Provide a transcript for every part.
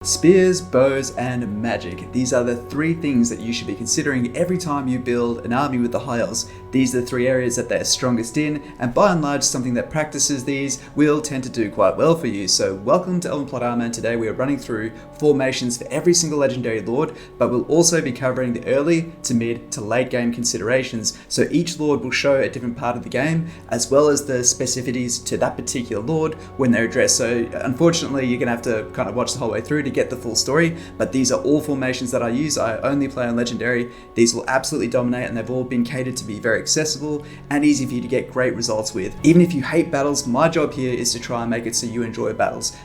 Spears, bows, and magic. These are the three things that you should be considering every time you build an army with the High Elves. These are the three areas that they're strongest in, and by and large, something that practices these will tend to do quite well for you. So welcome to Elven Plot Armor, and today we are running through formations for every single legendary lord, but we'll also be covering the early to mid to late game considerations. So each lord will show a different part of the game, as well as the specificities to that particular lord when they're addressed. So unfortunately, you're gonna have to kind of watch the whole way through to get the full story, but these are all formations that I use. I only play on legendary. These will absolutely dominate, and they've all been catered to be very accessible and easy for you to get great results with. Even if you hate battles, my job here is to try and make it so you enjoy battles.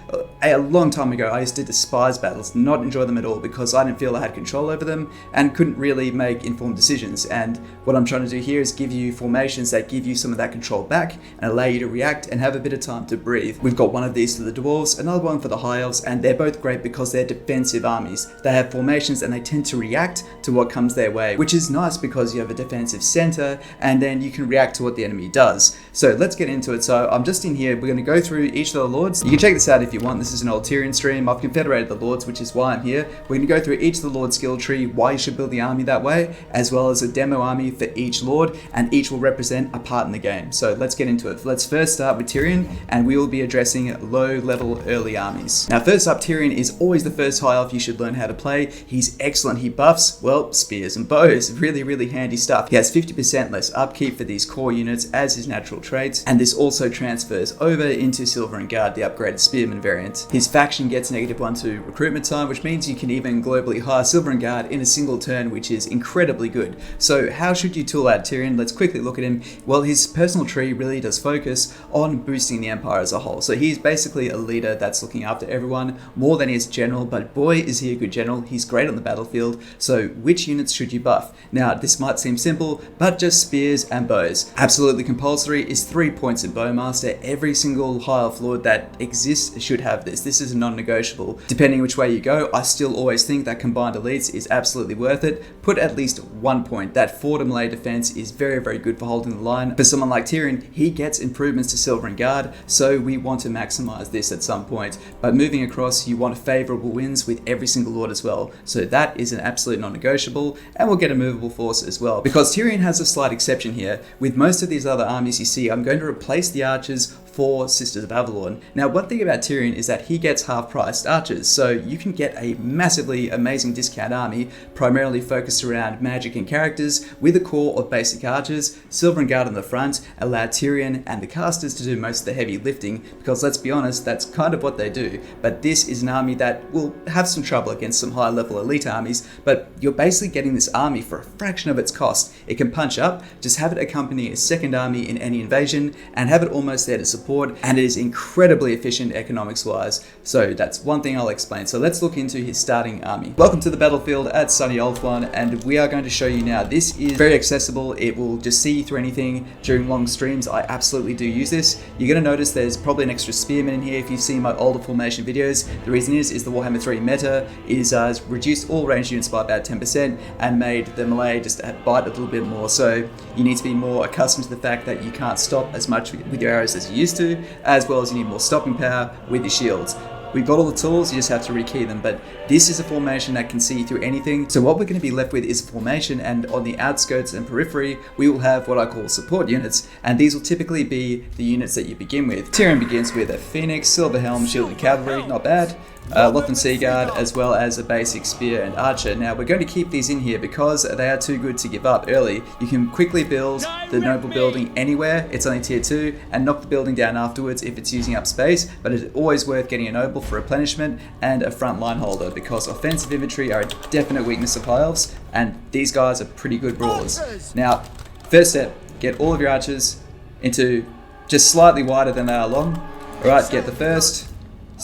A long time ago, I used to despise battles, not enjoy them at all, because I didn't feel I had control over them and couldn't really make informed decisions. And what I'm trying to do here is give you formations that give you some of that control back and allow you to react and have a bit of time to breathe. We've got one of these for the dwarves, another one for the High Elves, and they're both great because they're defensive armies. They have formations and they tend to react to what comes their way, which is nice because you have a defensive center and then you can react to what the enemy does. So let's get into it. So I'm just in here. We're going to go through each of the lords. You can check this out if you want. This is an old Tyrion stream. I've confederated the lords, which is why I'm here. We're going to go through each of the lord skill tree, why you should build the army that way, as well as a demo army for each lord, and each will represent a part in the game. So let's get into it. Let's first start with Tyrion, and we will be addressing low level early armies. Now first up, Tyrion is always the first High Elf you should learn how to play. He's excellent. He buffs, well, spears and bows. Really handy stuff. He has 50% less upkeep for these core units as his natural traits, and this also transfers over into Silver and Guard, the upgraded spearman variant. His faction gets -1 to recruitment time, which means you can even globally hire Silver and Guard in a single turn, which is incredibly good. So how should you tool out Tyrion? Let's quickly look at him. Well, his personal tree really does focus on boosting the Empire as a whole. So he's basically a leader that's looking after everyone more than he is general, but boy is he a good general. He's great on the battlefield. So which units should you buff? Now this might seem simple, but just spears and bows. Absolutely compulsory is 3 points in Bowmaster. Every single High Elf lord that exists should have this. This is a non-negotiable. Depending which way you go, I still always think that combined elites is absolutely worth it. Put at least 1 point. That 4 to melee defense is very good for holding the line. For someone like Tyrion, he gets improvements to Silver and Guard, so we want to maximize this at some point. But moving across, you want favorable wins with every single lord as well. So that is an absolute non-negotiable, and we'll get a movable force as well. Because Tyrion has a slight exception here. With most of these other armies you see, I'm going to replace the archers for Sisters of Avalon. Now one thing about Tyrion is that he gets half-priced archers, so you can get a massively amazing discount army primarily focused around magic and characters with a core of basic archers. Silver and Guard on the front allow Tyrion and the casters to do most of the heavy lifting, because let's be honest, that's kind of what they do. But this is an army that will have some trouble against some high level elite armies, but you're basically getting this army for a fraction of its cost. It can punch up, just have it accompany a second army in any invasion and have it almost there to support, and it is incredibly efficient economics wise. So that's one thing I'll explain. So let's look into his starting army. Welcome to the battlefield at sunny Ulthuan, and we are going to show you now. This is very accessible. It will just see you through anything during long streams. I absolutely do use this. You're going to notice there's probably an extra spearman in here if you've seen my older formation videos. The reason is the Warhammer 3 meta is reduced all ranged units by about 10% and made the melee just bite a little bit more. So you need to be more accustomed to the fact that you can't stop as much with your arrows as you used to, as well as you need more stopping power with your shields. We've got all the tools, you just have to rekey them, but this is a formation that can see through anything. So what we're going to be left with is a formation, and on the outskirts and periphery, we will have what I call support units, and these will typically be the units that you begin with. Tyrion begins with a Phoenix, Silver Helm, Shielded Cavalry, not bad. Lothran Sea Guard, as well as a basic spear and archer. Now we're going to keep these in here because they are too good to give up early. You can quickly build the noble building anywhere, it's only tier 2, and knock the building down afterwards if it's using up space, but it's always worth getting a noble for replenishment and a front line holder, because offensive infantry are a definite weakness of High Elves, and these guys are pretty good brawlers. Now, first step, get all of your archers into just slightly wider than they are long. Alright, get the first,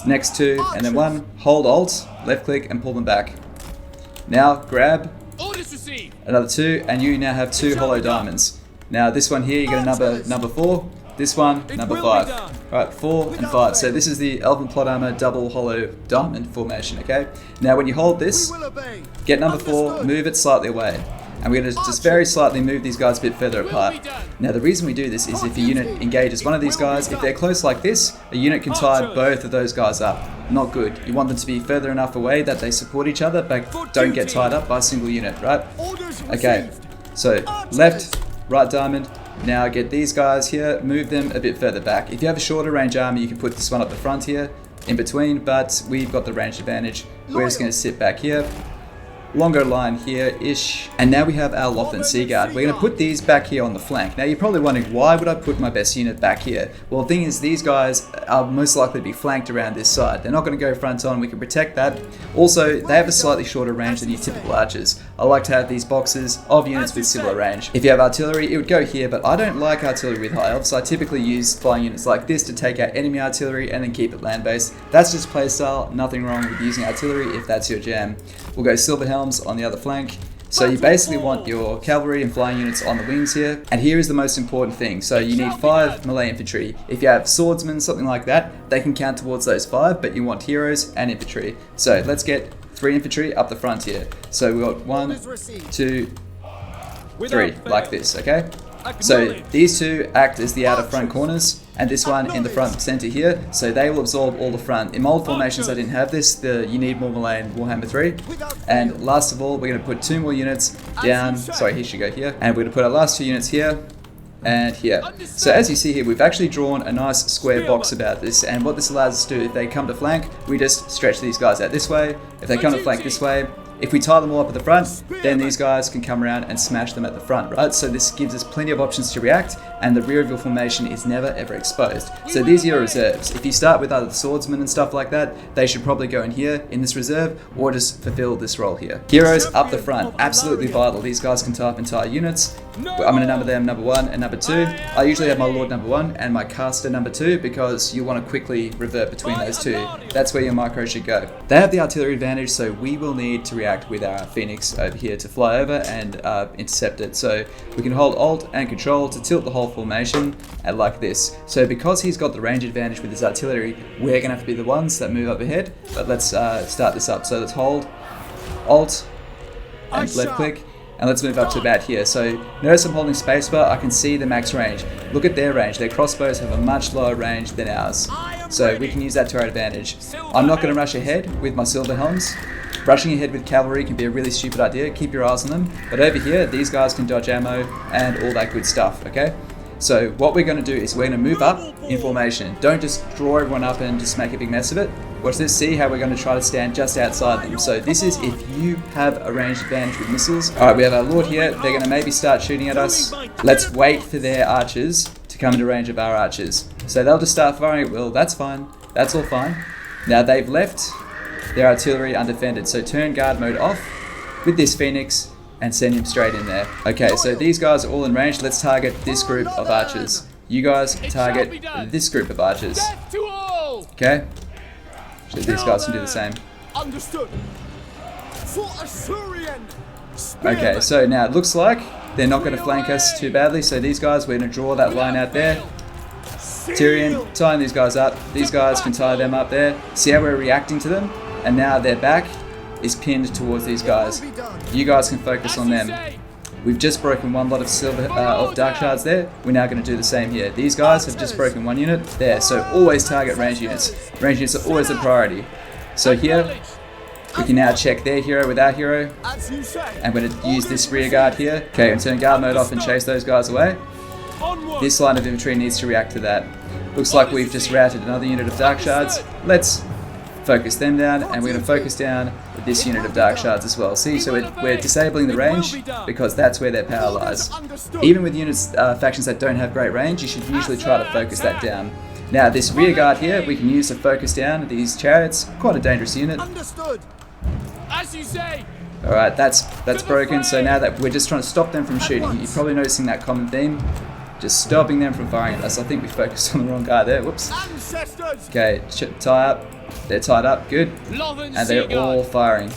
next two, and then one. Hold Alt, left click, and pull them back. Now grab another 2, and you now have 2 hollow diamonds. Now this one here, you get a number 4. This one, number 5. Alright, 4 and 5. So this is the Elven Plot Armor double hollow diamond formation, okay? Now when you hold this, get number 4, move it slightly away. and we're going to just very slightly move these guys a bit further apart. Now the reason we do this is if a unit engages one of these guys, if they're close like this, a unit can tie both of those guys up. Not good. You want them to be further enough away that they support each other but don't get tied up by a single unit, right? Okay, so left, right diamond. Now get these guys here, move them a bit further back. If you have a shorter range army, you can put this one up the front here, in between, but we've got the range advantage. We're just going to sit back here. Longer line here-ish. And now we have our Lothern Sea Guard. We're going to put these back here on the flank. Now you're probably wondering, why would I put my best unit back here? Well, the thing is, these guys are most likely to be flanked around this side. They're not going to go front on, we can protect that. Also, they have a slightly shorter range than your typical archers. I like to have these boxes of units with similar range. If you have artillery, it would go here, but I don't like artillery with high elves, so I typically use flying units like this to take out enemy artillery and then keep it land-based. That's just playstyle, nothing wrong with using artillery if that's your jam. We'll go silver helms on the other flank. So you basically want your cavalry and flying units on the wings here. And here is the most important thing. So you need 5 melee infantry. If you have swordsmen, something like that, they can count towards those 5, but you want heroes and infantry. So let's get 3 infantry up the front here. So we've got 1, 2, 3, like this, okay? So these two act as the outer front corners, and this one in the front center here, so they will absorb all the front. In mold formations I didn't have this, you need more melee in Warhammer 3. And last of all, we're going to put 2 more units down, sorry, he should go here, and we're going to put our last 2 units here and here. So as you see here, we've actually drawn a nice square box about this, and what this allows us to do, if they come to flank, we just stretch these guys out this way. If they come to flank this way, if we tie them all up at the front, then these guys can come around and smash them at the front, right? So this gives us plenty of options to react, and the rear of your formation is never ever exposed. So these are your reserves. If you start with either swordsmen and stuff like that, they should probably go in here in this reserve, or just fulfill this role here. Heroes up the front, absolutely vital. These guys can tie up entire units. I'm going to number them number 1 and number 2. I usually have my Lord number 1 and my Caster number 2 because you want to quickly revert between those two. That's where your micro should go. They have the artillery advantage, so we will need to react with our Phoenix over here to fly over and intercept it. So we can hold Alt and Control to tilt the whole formation and like this. So because he's got the range advantage with his artillery, we're going to have to be the ones that move up ahead. But let's start this up. So let's hold Alt and left click. And let's move up to about here. So notice I'm holding spacebar, I can see the max range. Look at their range. Their crossbows have a much lower range than ours. So we can use that to our advantage. I'm not going to rush ahead with my silver helms. Rushing ahead with cavalry can be a really stupid idea. Keep your eyes on them. But over here, these guys can dodge ammo and all that good stuff, okay? So what we're going to do is we're going to move up in formation. Don't just draw everyone up and just make a big mess of it. Watch this, see how we're going to try to stand just outside them. So this is if you have a range advantage with missiles. Alright, we have our Lord here. They're going to maybe start shooting at us. Let's wait for their archers to come into range of our archers. So they'll just start firing at will. That's fine. That's all fine. Now they've left their artillery undefended. So turn guard mode off with this Phoenix and send him straight in there. Okay, so these guys are all in range. Let's target this group of archers. You guys target this group of archers. Okay? So these guys can do the same. Understood. Okay, so now it looks like they're not going to flank us too badly. So these guys, we're going to draw that line out there. Tyrion, tying these guys up. These guys can tie them up there. See how we're reacting to them? And now their back is pinned towards these guys. You guys can focus on them. We've just broken one lot of silver of dark shards there. We're now going to do the same here. These guys have just broken one unit there. So always target range units. Range units are always the priority. So here we can now check their hero with our hero. I'm going to use this rear guard here. Okay, and turn guard mode off and chase those guys away. This line of infantry needs to react to that. Looks like we've just routed another unit of dark shards. Let's focus them down, and we're going to focus down with this unit of dark shards as well. See, so we're disabling the range because that's where their power lies. Even with units, factions that don't have great range, you should usually try to focus that down. Now this rear guard here, we can use to focus down these chariots. Quite a dangerous unit. As you say. Alright, that's broken. So now that we're just trying to stop them from shooting. You're probably noticing that common theme. Just stopping them from firing at us. I think we focused on the wrong guy there. Whoops. Okay, tie up. They're tied up. Good. And they're all firing.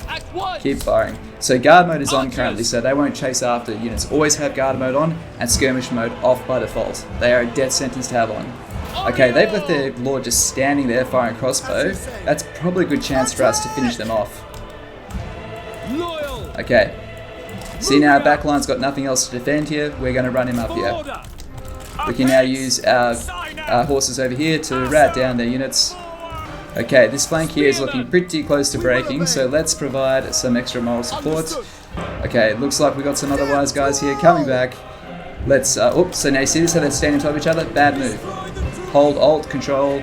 Keep firing. So guard mode is on currently, so they won't chase after units. Always have guard mode on and skirmish mode off by default. They are a death sentence to have on. Okay, they've left their lord just standing there firing crossbow. That's probably a good chance for us to finish them off. Okay. See now, our backline's got nothing else to defend here. We're going to run him up here. We can now use our horses over here to rat down their units. Okay, this flank here is looking pretty close to breaking, so let's provide some extra moral support. Okay, it looks like we got some other wise guys here coming back. Let's, oops, so now you see this, how they're standing on top of each other? Bad move. Hold, Alt, Control,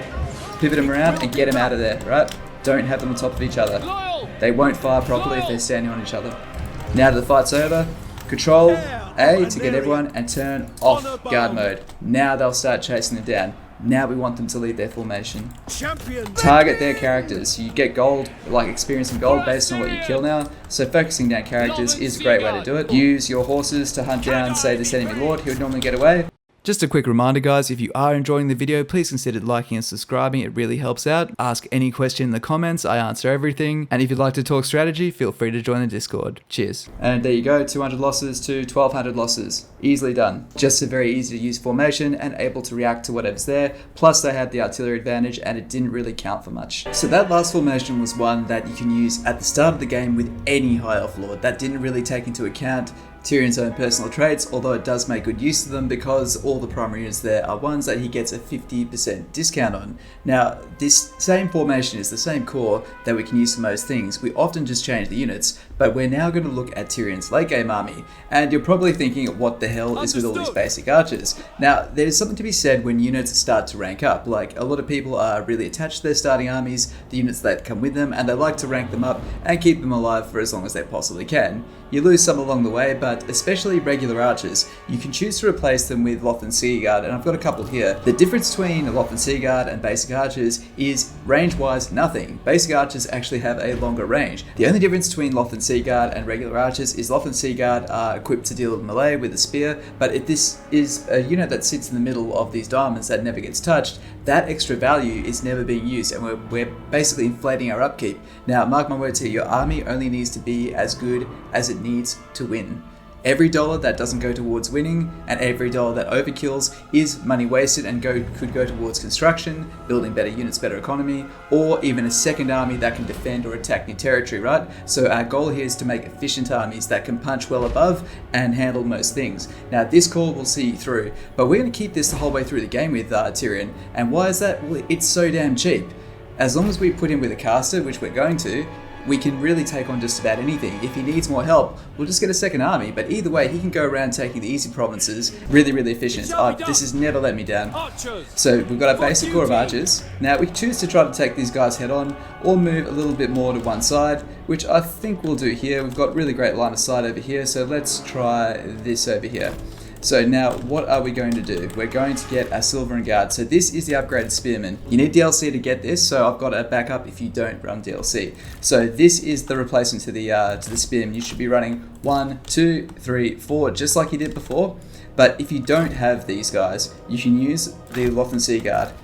pivot them around and get them out of there, right? Don't have them on top of each other. They won't fire properly if they're standing on each other. Now that the fight's over, Control A to get everyone and turn off guard mode. Now they'll start chasing them down. Now we want them to lead their formation. Target their characters. You get gold, like experience and gold based on what you kill now. So focusing down characters is a great way to do it. Use your horses to hunt down, say, this enemy lord who would normally get away. Just a quick reminder guys, if you are enjoying the video, please consider liking and subscribing, it really helps out. Ask any question in the comments, I answer everything. And if you'd like to talk strategy, feel free to join the Discord. Cheers. And there you go, 200 losses to 1200 losses. Easily done. Just a very easy to use formation and able to react to whatever's there. Plus they had the artillery advantage and it didn't really count for much. So that last formation was one that you can use at the start of the game with any High Elf Lord. That didn't really take into account Tyrion's own personal traits, although it does make good use of them because all the primary units there are ones that he gets a 50% discount on. Now, this same formation is the same core that we can use for most things. We often just change the units, but we're now going to look at Tyrion's late game army. And you're probably thinking, what the hell is with all these basic archers? Now, there's something to be said when units start to rank up. Like, a lot of people are really attached to their starting armies, the units that come with them, and they like to rank them up and keep them alive for as long as they possibly can. You lose some along the way, but especially regular archers, you can choose to replace them with Loth and Seaguard, and I've got a couple here. The difference between Loth and Seaguard and basic archers is range-wise nothing. Basic archers actually have a longer range. The only difference between Loth and Seaguard and regular archers is Loth and Seaguard are equipped to deal with melee with a spear, but if this is a unit that sits in the middle of these diamonds that never gets touched, that extra value is never being used, and we're basically inflating our upkeep. Now, mark my words here, your army only needs to be as good as it needs to win. Every dollar that doesn't go towards winning and every dollar that overkills is money wasted and could go towards construction, building better units, better economy, or even a second army that can defend or attack new territory, right? So our goal here is to make efficient armies that can punch well above and handle most things. Now this call will see you through, but we're going to keep this the whole way through the game with Tyrion. And why is that? Well, it's so damn cheap. As long as we put him with a caster, which we're going to, we can really take on just about anything. If he needs more help, we'll just get a second army, but either way, he can go around taking the easy provinces really, really efficient. This has never let me down. So we've got our basic core of archers. Now we choose to try to take these guys head on or move a little bit more to one side, which I think we'll do here. We've got really great line of sight over here, so let's try this over here. So now, what are we going to do? We're going to get a Silver and Guard. So this is the upgraded Spearman. You need DLC to get this, so I've got a backup if you don't run DLC. So this is the replacement to the Spearman. You should be running 1, 2, 3, 4, just like you did before. But if you don't have these guys, you can use the Loth and Seaguard.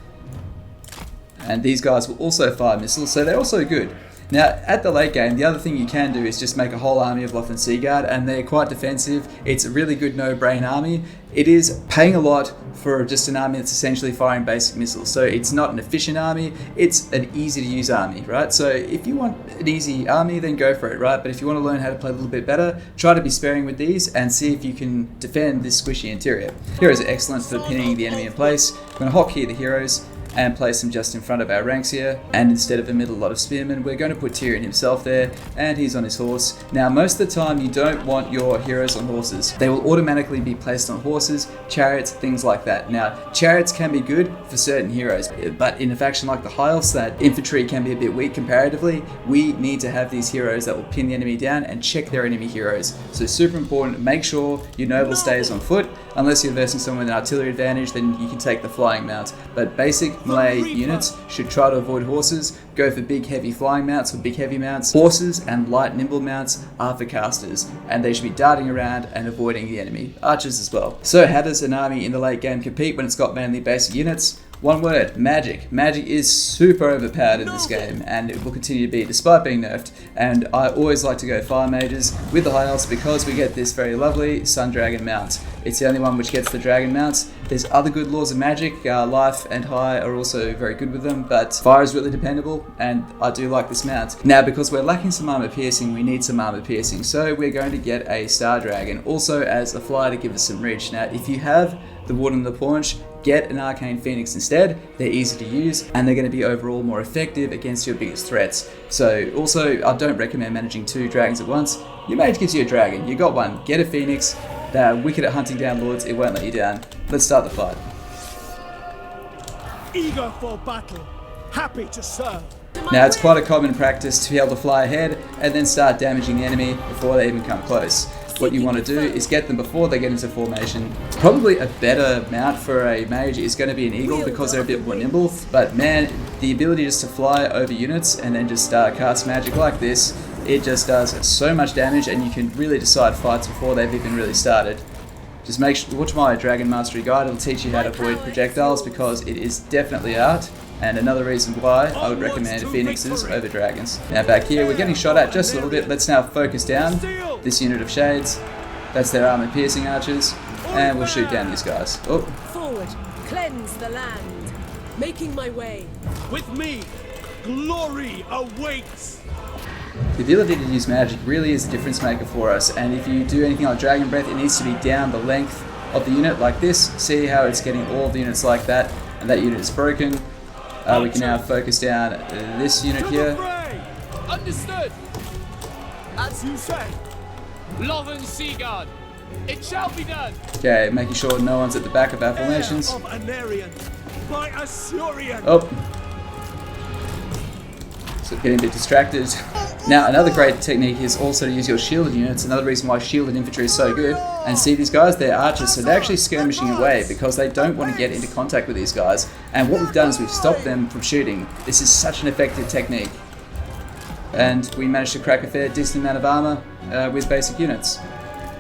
And these guys will also fire missiles, so they're also good. Now, at the late game, the other thing you can do is just make a whole army of Loth and Seaguard, and they're quite defensive. It's a really good no-brain army. It is paying a lot for just an army that's essentially firing basic missiles. So it's not an efficient army, it's an easy-to-use army, right? So if you want an easy army, then go for it, right? But if you want to learn how to play a little bit better, try to be sparing with these and see if you can defend this squishy interior. Heroes are excellent for pinning the enemy in place. We're going to hotkey the heroes and place them just in front of our ranks here, and instead of a middle lot of spearmen, we're going to put Tyrion himself there, and he's on his horse. Now most of the time you don't want your heroes on horses. They will automatically be placed on horses, chariots, things like that. Now chariots can be good for certain heroes, but in a faction like the High Elves that infantry can be a bit weak comparatively, we need to have these heroes that will pin the enemy down and check their enemy heroes. So super important, make sure your noble stays on foot. Unless you're versing someone with an artillery advantage, then you can take the flying mount. But basic melee units should try to avoid horses, go for big heavy flying mounts or big heavy mounts. Horses and light nimble mounts are for casters, and they should be darting around and avoiding the enemy. Archers as well. So how does an army in the late game compete when it's got mainly basic units? One word, magic. Magic is super overpowered in this game, and it will continue to be despite being nerfed. And I always like to go fire mages with the high elves because we get this very lovely sun dragon mount. It's the only one which gets the dragon mounts. There's other good laws of magic, life and high are also very good with them, but fire is really dependable, and I do like this mount. Now, because we're lacking some armor piercing, we need some armor piercing, so we're going to get a star dragon, also as a flyer to give us some reach. Now, if you have the wood and the paunch, get an arcane phoenix instead. They're easy to use, and they're going to be overall more effective against your biggest threats. So also, I don't recommend managing 2 dragons at once. Your mage gives you a dragon, you got one, get a phoenix. They're wicked at hunting down lords, it won't let you down. Let's start the fight. Eager for battle, happy to serve. Now, it's quite a common practice to be able to fly ahead and then start damaging the enemy before they even come close. What you want to do is get them before they get into formation. Probably a better mount for a mage is going to be an eagle because they're a bit more nimble, but man, the ability just to fly over units and then just cast magic like this, it just does so much damage, and you can really decide fights before they've even really started. Just watch my Dragon Mastery guide, it'll teach you how to avoid projectiles because it is definitely art. And another reason why I would recommend phoenixes over dragons. Now back here, we're getting shot at just a little bit. Let's now focus down this unit of shades. That's their armor piercing archers. And we'll shoot down these guys. Oh. Forward, cleanse the land. Making my way. With me, glory awaits. The ability to use magic really is a difference maker for us. And if you do anything like Dragon Breath, it needs to be down the length of the unit like this. See how it's getting all of the units like that. And that unit is broken. We can now focus down this unit here. Understood. As you say. Loven Seaguard. It shall be done. Okay, making sure no one's at the back of our formations. Of Anarian, by Assyrian. Oh. So getting a bit distracted. Now, another great technique is also to use your shielded units. Another reason why shielded infantry is so good. And see these guys, they're archers, so they're actually skirmishing away because they don't want to get into contact with these guys. And what we've done is we've stopped them from shooting. This is such an effective technique. And we managed to crack a fair decent amount of armor with basic units.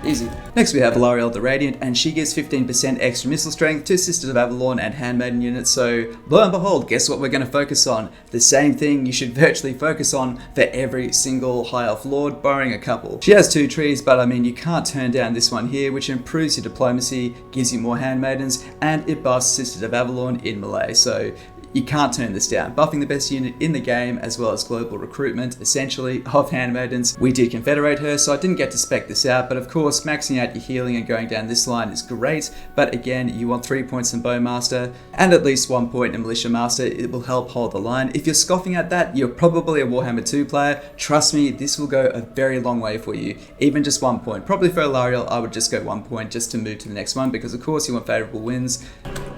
Easy. Next we have Alarielle the Radiant, and she gives 15% extra missile strength to Sisters of Avalon and Handmaiden units, so lo and behold, guess what we're going to focus on? The same thing you should virtually focus on for every single High Elf Lord, barring a couple. She has 2 trees, but I mean, you can't turn down this one here, which improves your diplomacy, gives you more Handmaidens, and it buffs Sisters of Avalon in melee, so you can't turn this down. Buffing the best unit in the game, as well as global recruitment, essentially, of Handmaidens. We did Confederate her, so I didn't get to spec this out, but of course, maxing out your healing and going down this line is great, but again, you want 3 points in Bowmaster, and at least 1 point in Militia Master. It will help hold the line. If you're scoffing at that, you're probably a Warhammer 2 player. Trust me, this will go a very long way for you. Even just 1 point. Probably for Alarielle, I would just go 1 point just to move to the next one, because of course you want favourable wins.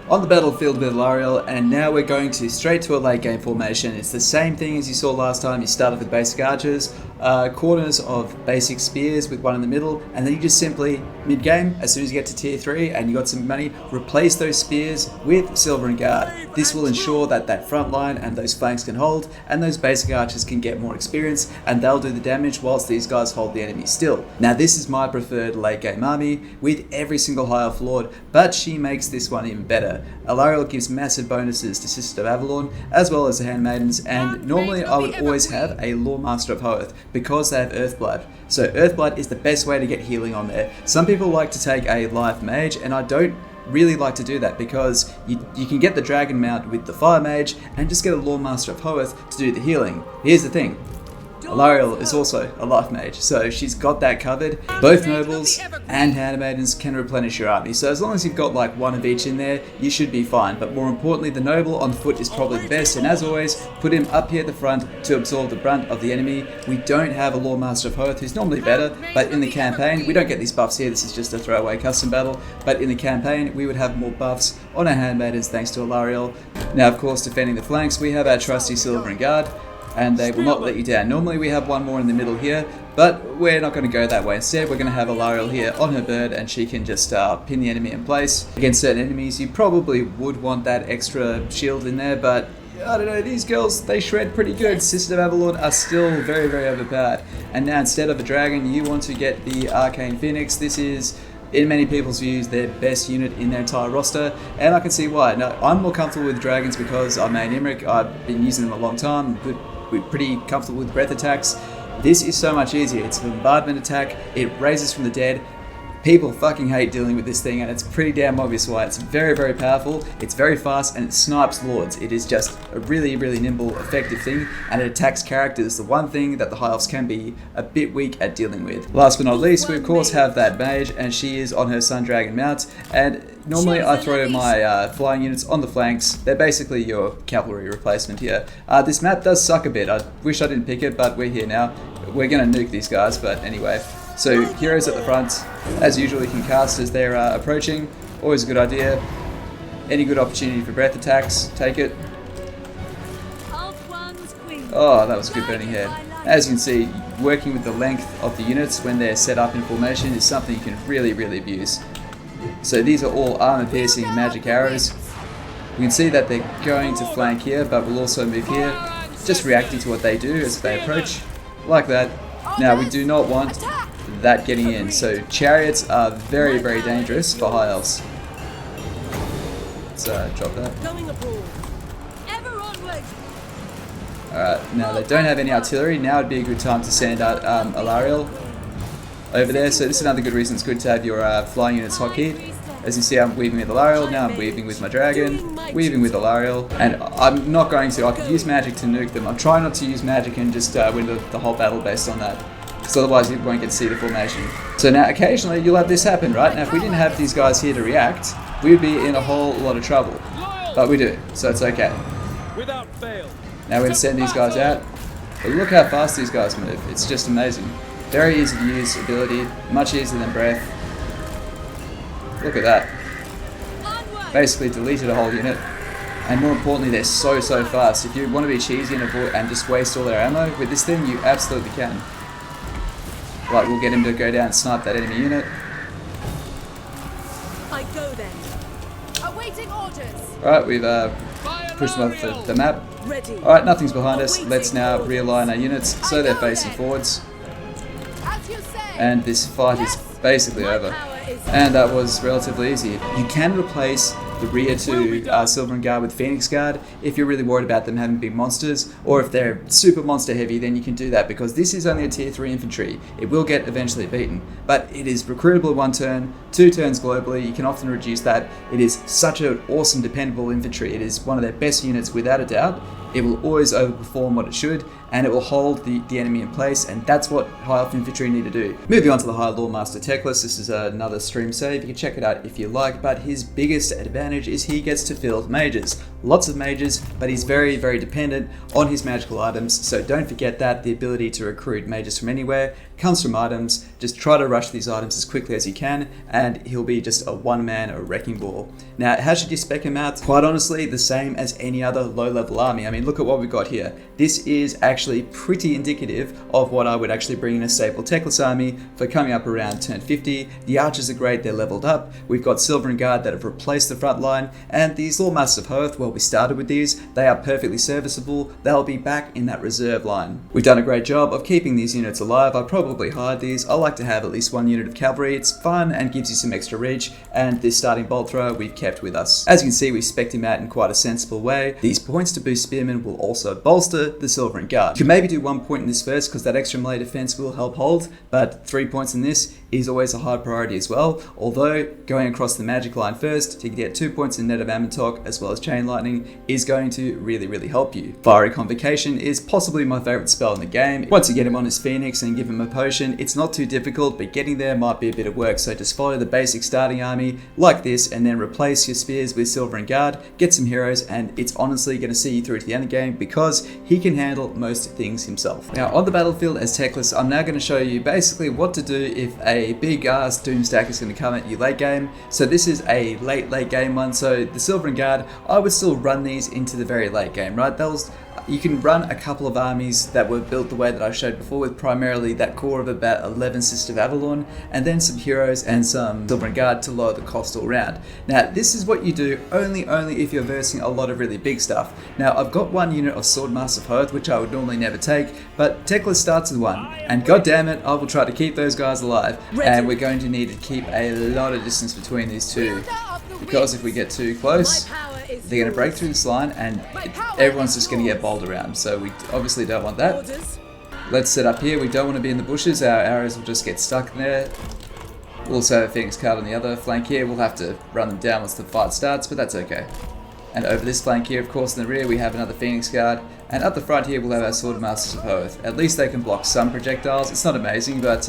On the battlefield with Alarielle, and now we're going straight to a late game formation. It's the same thing as you saw last time. You start off with basic archers, corners of basic spears with one in the middle, and then you just simply, mid-game, as soon as you get to tier 3 and you got some money, replace those spears with silver and guard. This will ensure that that front line and those flanks can hold, and those basic archers can get more experience, and they'll do the damage whilst these guys hold the enemy still. Now this is my preferred late game army with every single High Elf Lord, but she makes this one even better. Alarielle gives massive bonuses to Sisters of Avalon as well as the Handmaidens, and normally I would always have a Lore Master of Hoeth because they have Earthblood. So Earthblood is the best way to get healing on there. Some people like to take a Life Mage, and I don't really like to do that because you can get the Dragon Mount with the Fire Mage and just get a Lore Master of Hoeth to do the healing. Here's the thing. Alarielle is also a Life Mage, so she's got that covered. Both Nobles and Handmaidens can replenish your army, so as long as you've got like one of each in there, you should be fine. But more importantly, the Noble on foot is probably the best, and as always, put him up here at the front to absorb the brunt of the enemy. We don't have a Lore Master of Hoeth, who's normally better, but in the campaign, we don't get these buffs here, this is just a throwaway custom battle, but in the campaign, we would have more buffs on our Handmaidens thanks to Alarielle. Now, of course, defending the flanks, we have our trusty Silver and Guard, and they will not let you down. Normally we have one more in the middle here, but we're not going to go that way. Instead, we're going to have Alarielle here on her bird, and she can just pin the enemy in place. Against certain enemies, you probably would want that extra shield in there, but I don't know, these girls, they shred pretty good. Sisters of Avalon are still very, very overpowered. And now instead of a dragon, you want to get the Arcane Phoenix. This is in many people's views, their best unit in their entire roster, and I can see why. Now, I'm more comfortable with dragons because I made Imrik. I've been using them a long time. We're pretty comfortable with breath attacks. This is so much easier. It's a bombardment attack. It raises from the dead. People fucking hate dealing with this thing, and it's pretty damn obvious why. It's very, very powerful, it's very fast, and it snipes lords. It is just a really, really nimble, effective thing, and it attacks characters, the one thing that the High Elves can be a bit weak at dealing with. Last but not least, we of course have that mage, and she is on her Sun Dragon mount, and normally I throw my flying units on the flanks. They're basically your cavalry replacement here. This map does suck a bit. I wish I didn't pick it, but we're here now. We're going to nuke these guys, but anyway. So heroes at the front, as usual you can cast as they're approaching, always a good idea. Any good opportunity for breath attacks, take it. Oh, that was a good burning head. As you can see, working with the length of the units when they're set up in formation is something you can really, really abuse. So these are all armor piercing magic arrows. We can see that they're going to flank here, but we'll also move here, just reacting to what they do as they approach, like that. Now we do not want that getting in, so chariots are very, very dangerous for High Elves. Let's drop that. Alright, now they don't have any artillery. Now would be a good time to send out Alarielle over there, so this is another good reason it's good to have your flying units hotkeyed. As you see, I'm weaving with Alarielle, now I'm weaving with my dragon, weaving with Alarielle, and I'm not going to, I could use magic to nuke them. I'm trying not to use magic and just win the whole battle based on that, because otherwise you won't get to see the formation. So now occasionally you'll have this happen, right? Now if we didn't have these guys here to react, we would be in a whole lot of trouble, but we do, so it's okay. Without fail. Now we're going to send these guys out, but look how fast these guys move, it's just amazing. Very easy to use ability, much easier than breath. Look at that. Basically deleted a whole unit, and more importantly they're so fast. If you want to be cheesy and just waste all their ammo with this thing, you absolutely can. Right, we'll get him to go down and snipe that enemy unit. I go then. Awaiting orders. Alright, we've pushed them off the map. Alright, nothing's behind us. Let's now realign our units so they're facing forwards. And this fight is basically over. And that was relatively easy. You can replace the rear to Silver and Guard with Phoenix Guard if you're really worried about them having big monsters, or if they're super monster heavy, then you can do that, because this is only a tier 3 infantry. It will get eventually beaten, but it is recruitable 1 turn, 2 turns globally. You can often reduce that. It is such an awesome dependable infantry. It is one of their best units without a doubt. It will always overperform what it should, and it will hold the enemy in place, and that's what High Elf Infantry need to do. Moving on to the High Lore Master Teclis, this is another stream save, you can check it out if you like, but his biggest advantage is he gets to field mages. Lots of mages, but he's very, very dependent on his magical items, so don't forget that. The ability to recruit mages from anywhere comes from items. Just try to rush these items as quickly as you can, and he'll be just a one-man wrecking ball. Now, how should you spec him out? Quite honestly, the same as any other low-level army. I mean, look at what we've got here. This is actually pretty indicative of what I would actually bring in a staple Teclis army for coming up around turn 50. The archers are great, they're leveled up. We've got Silver and Guard that have replaced the front line, and these Lore Masters of Hoth, well, we started with these. They are perfectly serviceable. They'll be back in that reserve line. We've done a great job of keeping these units alive. I probably hide these. I like to have at least 1 unit of cavalry. It's fun and gives you some extra reach, and this starting bolt thrower we've kept with us. As you can see, we spec'd him out in quite a sensible way. These points to boost spearmen will also bolster the Silver and Guard. You can maybe do 1 point in this first because that extra melee defense will help hold, but 3 points in this is always a high priority as well, although going across the magic line first to get 2 points in net of Ammontok as well as Chain Lightning is going to really help you. Fiery Convocation is possibly my favourite spell in the game. Once you get him on his Phoenix and give him a potion, it's not too difficult, but getting there might be a bit of work, so just follow the basic starting army like this and then replace your spears with Silver and Guard, get some heroes, and it's honestly going to see you through to the end game because he can handle most things himself. Now on the battlefield as Teclis, I'm now going to show you basically what to do if a big ass Doomstack is going to come at you late game. So this is a late game one, so the Silver and Guard, I would still run these into the very late game, right? you can run a couple of armies that were built the way that I showed before, with primarily that core of about 11 Sister of Avalon, and then some heroes and some Silver Guard to lower the cost all round. Now, this is what you do only if you're versing a lot of really big stuff. Now, I've got one unit of Swordmaster of Hoth, which I would normally never take, but Teclis starts with one, and god damn it, I will try to keep those guys alive, and we're going to need to keep a lot of distance between these two, because if we get too close, they're going to break through this line, and everyone's just going to get bowled around, so we obviously don't want that. Let's set up here. We don't want to be in the bushes. Our arrows will just get stuck in there. We'll also have a Phoenix Guard on the other flank here. We'll have to run them down once the fight starts, but that's okay. And over this flank here, of course, in the rear, we have another Phoenix Guard. And up the front here, we'll have our Swordmasters of Hoth. At least they can block some projectiles. It's not amazing, but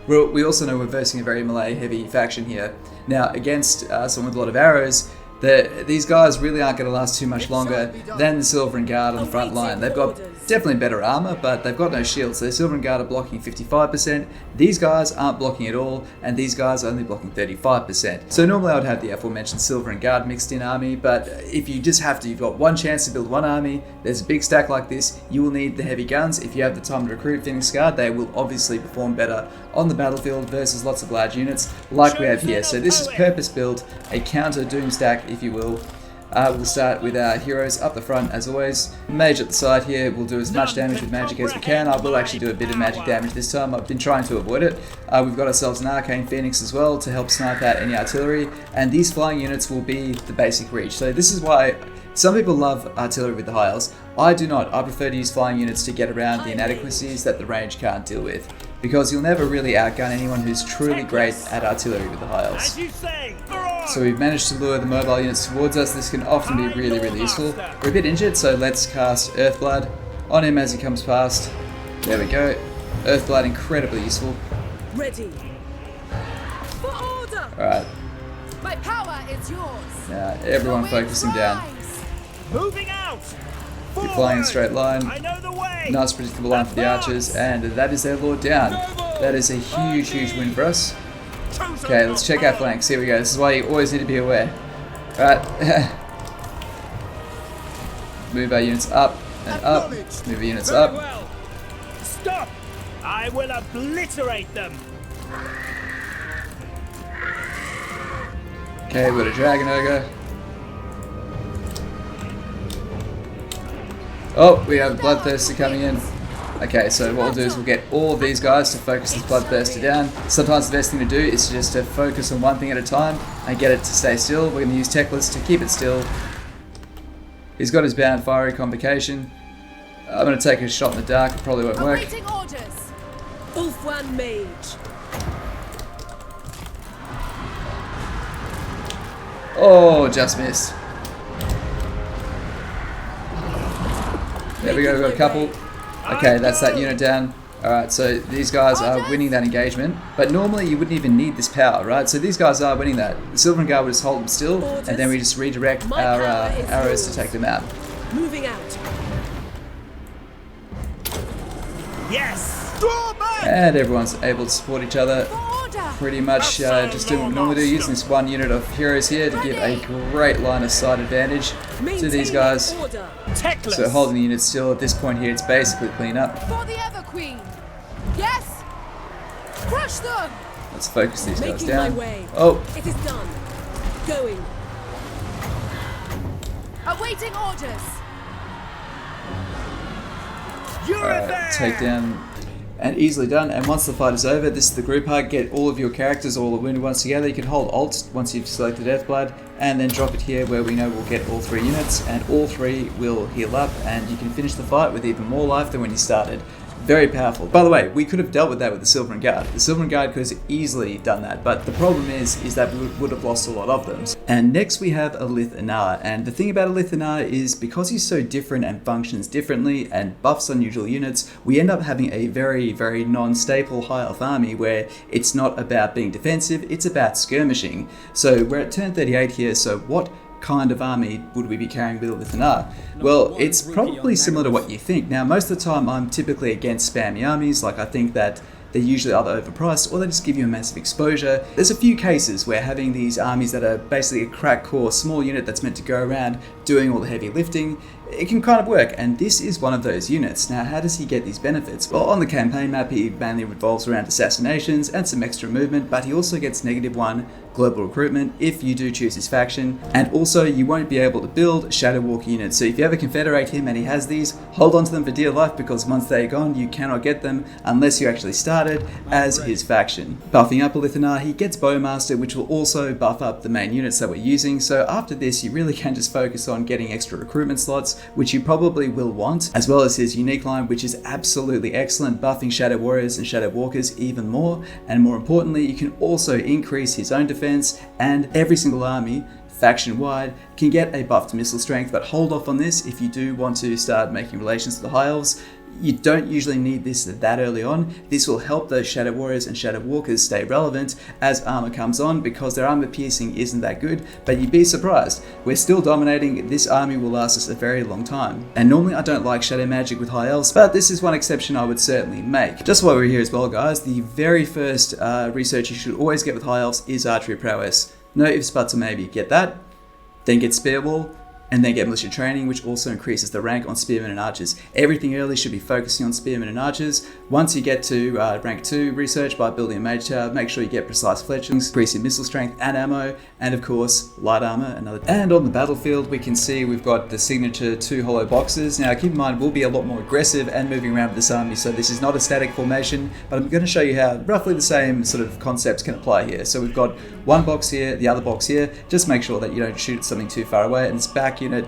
we also know we're versing a very melee-heavy faction here. Now, against someone with a lot of arrows, these guys really aren't going to last too much longer than the Silver Guard on the front line. They've got definitely better armor, but they've got no shields. So the Silver Guard are blocking 55%. These guys aren't blocking at all, and these guys are only blocking 35%. So normally I would have the aforementioned Silver Guard mixed in army, but if you just have to, you've got one chance to build one army, there's a big stack like this, you will need the heavy guns. If you have the time to recruit Phoenix Guard, they will obviously perform better on the battlefield versus lots of large units like we have here. So this is purpose built, a counter Doomstack, if you will. We'll start with our heroes up the front as always. Mage at the side here, we'll do as much damage with magic as we can. I will actually do a bit of magic damage this time, I've been trying to avoid it. We've got ourselves an Arcane Phoenix as well to help snipe out any artillery, and these flying units will be the basic reach. So this is why some people love artillery with the high elves. I do not. I prefer to use flying units to get around the inadequacies that the range can't deal with, because you'll never really outgun anyone who's truly great at artillery with the high elves. So we've managed to lure the mobile units towards us. This can often be really useful. We're a bit injured, so let's cast Earthblood on him as he comes past. There we go. Earthblood, incredibly useful. Ready. For order. Alright. My power is yours. Now everyone focus him down. Moving out. You're flying in a straight line. I know the way. Nice predictable line for the archers, and that is their lord down. That is a huge win for us. Okay, let's check our flanks. Here we go. This is why you always need to be aware. Right. Move our units up and up. Move our units up. Well. Stop! I will obliterate them. Okay, we've got a Dragon Ogre. Oh, we have a Bloodthirster coming in. Okay, so what we'll do is we'll get all of these guys to focus this Bloodthirster down. Sometimes the best thing to do is just to focus on one thing at a time and get it to stay still. We're going to use Teclis to keep it still. He's got his bound fiery convocation. I'm going to take a shot in the dark, it probably won't work. Awaiting orders. Ulfwan Mage. Oh, just missed. There we go, we've got a couple. Okay, that's that unit down. Alright, so these guys are winning that engagement, but normally you wouldn't even need this power, right? So these guys are winning that. The Silver Guard would just hold them still, and then we just redirect our arrows to take them out. Moving out. Yes! Draw back! And everyone's able to support each other. Pretty much just doing what we normally do, using this one unit of heroes here to give a great line of sight advantage to these guys. So holding the unit still at this point here, it's basically clean up. For the Ever Queen. Yes. Crush them. Let's focus these guys Making down. my way. Oh, It is done. Going. Awaiting orders. alright, take down. And easily done. And once the fight is over, this is the group hug. Get all of your characters, all the wounded ones together. You can hold Alt once you've selected Earthblood, and then drop it here where we know we'll get all 3 units, and all 3 will heal up, and you can finish the fight with even more life than when you started. Very powerful. By the way, we could have dealt with that with the Silver Guard. The Silver Guard could have easily done that, but the problem is that we would have lost a lot of them. And next we have Alith Anar, and the thing about Alith Anar is because he's so different and functions differently and buffs unusual units, we end up having a very non-staple high elf army where it's not about being defensive, it's about skirmishing. So we're at turn 38 here, so what kind of army would we be carrying with Alith Anar? Well, it's probably similar to what you think. Now, most of the time I'm typically against spammy armies. Like, I think that they're usually either overpriced or they just give you a massive exposure. There's a few cases where having these armies that are basically a crack core small unit that's meant to go around doing all the heavy lifting, it can kind of work, and this is one of those units. Now, how does he get these benefits? Well, on the campaign map, he mainly revolves around assassinations and some extra movement, but he also gets -1 global recruitment if you do choose his faction, and also you won't be able to build Shadow Walker units. So if you ever confederate him and he has these, hold on to them for dear life, because once they're gone, you cannot get them unless you actually started as his faction. Buffing up Alith, he gets Bowmaster, which will also buff up the main units that we're using. So after this, you really can just focus on getting extra recruitment slots, which you probably will want, as well as his unique line, which is absolutely excellent, buffing Shadow Warriors and Shadow Walkers even more. And more importantly, you can also increase his own defense, and every single army faction wide can get a buff to missile strength. But hold off on this if you do want to start making relations with the High Elves. You don't usually need this that early on. This will help those Shadow Warriors and Shadow Walkers stay relevant as armor comes on, because their armor piercing isn't that good, but you'd be surprised. We're still dominating. This army will last us a very long time. And normally I don't like Shadow Magic with High Elves, but this is one exception I would certainly make. Just while we're here as well, guys, the very first research you should always get with High Elves is Archery Prowess. No ifs, buts, or maybe. Get that, then get Spear Wall, and then get militia training, which also increases the rank on spearmen and archers. Everything early should be focusing on spearmen and archers. Once you get to rank 2 research by building a mage tower, make sure you get precise fletchings, increase your missile strength and ammo, and of course light armor. And on the battlefield, we can see we've got the signature 2 hollow boxes. Now keep in mind, we'll be a lot more aggressive and moving around with this army, so this is not a static formation, but I'm going to show you how roughly the same sort of concepts can apply here. So we've got one box here, the other box here. Just make sure that you don't shoot something too far away, and this back unit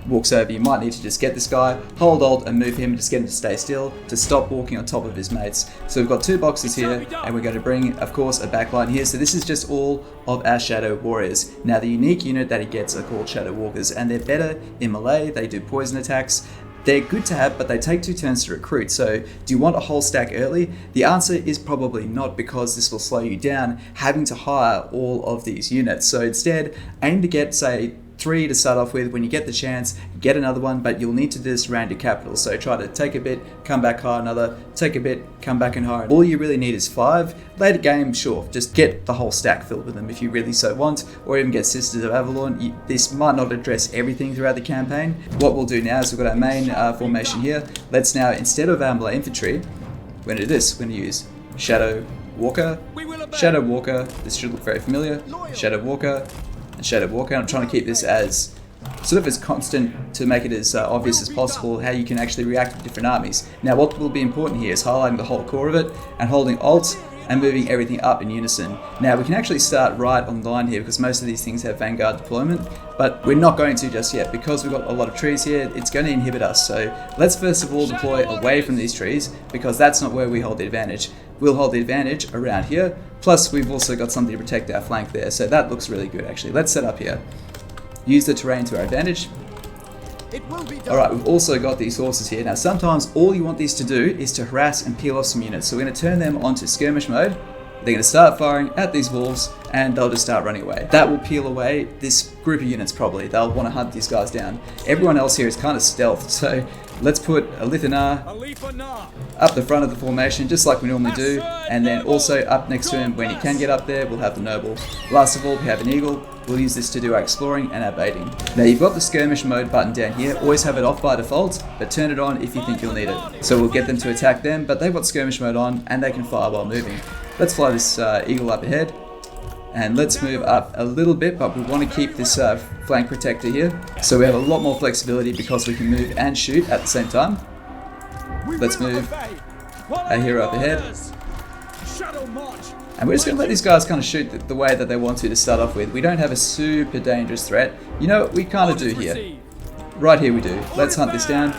walks over. You might need to just get this guy, hold Alt and move him, just get him to stay still to stop walking on top of his mates. So we've got 2 boxes here, and we're going to bring, of course, a backline here. So this is just all of our Shadow Warriors. Now the unique unit that he gets are called Shadow Walkers, and they're better in melee. They do poison attacks. They're good to have, but they take 2 turns to recruit. So do you want a whole stack early? The answer is probably not, because this will slow you down having to hire all of these units. So instead, aim to get, say, 3 to start off with. When you get the chance, get another one, but you'll need to do this around your capital. So try to take a bit, come back, hire another, take a bit, come back and hire. All you really need is 5. Later game, sure, just get the whole stack filled with them if you really so want, or even get Sisters of Avalon. This might not address everything throughout the campaign. What we'll do now is we've got our main formation here. Let's now, instead of our melee infantry, we're going to do this. We're going to use Shadow Walker, Shadow Walker, this should look very familiar, Shadow Walker, and Shadow Walker. I'm trying to keep this as sort of as constant to make it as obvious as possible how you can actually react to different armies. Now what will be important here is highlighting the whole core of it and holding Alt and moving everything up in unison. Now we can actually start right on the line here, because most of these things have Vanguard deployment, but we're not going to just yet because we've got a lot of trees here. It's going to inhibit us. So let's first of all deploy away from these trees, because that's not where we hold the advantage. We'll hold the advantage around here. Plus we've also got something to protect our flank there. So that looks really good actually. Let's set up here. Use the terrain to our advantage. Alright, we've also got these horses here. Now sometimes all you want these to do is to harass and peel off some units. So we're going to turn them onto skirmish mode. They're going to start firing at these wolves and they'll just start running away. That will peel away this group of units probably. They'll want to hunt these guys down. Everyone else here is kind of stealth, so let's put Alith up the front of the formation just like we normally do, and then also up next to him when he can get up there we'll have the noble. Last of all we have an eagle. We'll use this to do our exploring and our baiting. Now you've got the skirmish mode button down here. Always have it off by default, but turn it on if you think you'll need it. So we'll get them to attack them, but they've got skirmish mode on and they can fire while moving. Let's fly this eagle up ahead. And let's move up a little bit, but we want to keep this flank protector here. So we have a lot more flexibility because we can move and shoot at the same time. Let's move our hero up ahead. And we're just going to let these guys kind of shoot the way that they want to start off with. We don't have a super dangerous threat. You know what we kind of do here? Right here we do. Let's hunt this down.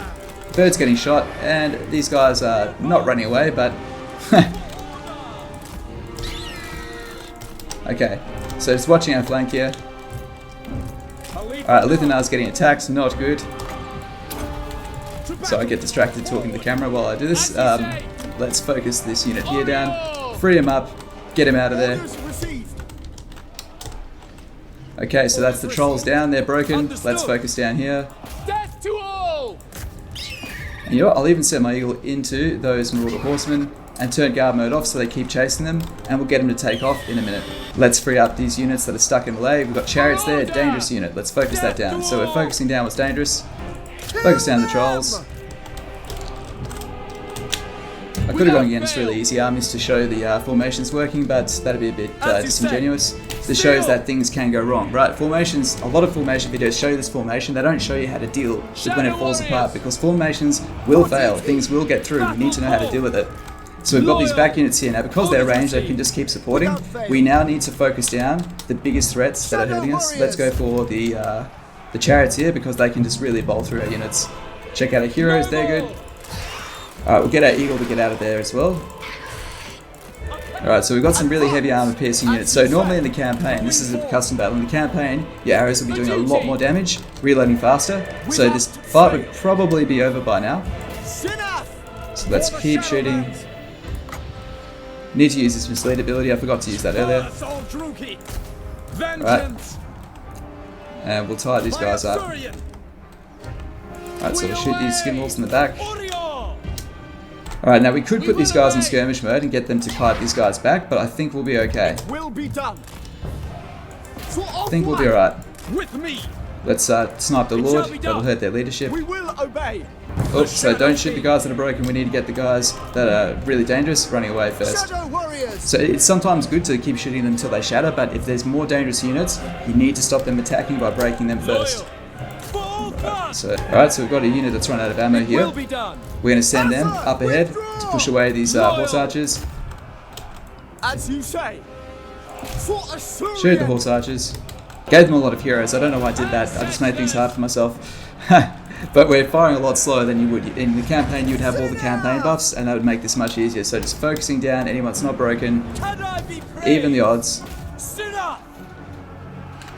Bird's getting shot, and these guys are not running away, but... Okay, so just watching our flank here. Alright, Alith getting attacked, not good. So I get distracted talking to the camera while I do this. Let's focus this unit here down, free him up, get him out of there. Okay, so that's the trolls down, they're broken. Let's focus down here. And you know what, I'll even set my eagle into those marauder horsemen. and turn guard mode off so they keep chasing them, and we'll get them to take off in a minute. Let's free up these units that are stuck in melee. We've got chariots there, dangerous unit. Let's focus that down. So we're focusing down what's dangerous. Focus down the trolls. I could have gone against really easy armies to show the formations working, but that'd be a bit disingenuous. This shows that things can go wrong, right? Formations, a lot of formation videos show you this formation. They don't show you how to deal with when it falls apart, because formations will fail. Things will get through. You need to know how to deal with it. So we've got these back units here now. Because they're ranged, they can just keep supporting. We now need to focus down the biggest threats that are hurting us. Let's go for the chariots here, because they can just really bowl through our units. Check out our heroes, they're good. Alright, we'll get our eagle to get out of there as well. Alright, so we've got some really heavy armor piercing units. So normally in the campaign, this is a custom battle, in the campaign, your arrows will be doing a lot more damage, reloading faster. So this fight would probably be over by now. So let's keep shooting. Need to use this mislead ability, I forgot to use that earlier. Alright. And we'll tie these guys up. Alright, so we'll shoot these skin walls in the back. Alright, now we could put these guys in skirmish mode and get them to kite these guys back, but I think we'll be okay. I think we'll be alright. Let's snipe the Lord, that'll hurt their leadership. Oops, so don't shoot the guys that are broken, we need to get the guys that are really dangerous running away first. So it's sometimes good to keep shooting them until they shatter, but if there's more dangerous units, you need to stop them attacking by breaking them first. Alright, so we've got a unit that's run out of ammo here. We're going to send them up ahead to push away these horse archers. Shoot the horse archers. Gave them a lot of heroes. I don't know why I did that. I just made things hard for myself. But we're firing a lot slower than you would. In the campaign, you'd have all the campaign buffs, and that would make this much easier. So just focusing down anyone that's not broken, even the odds.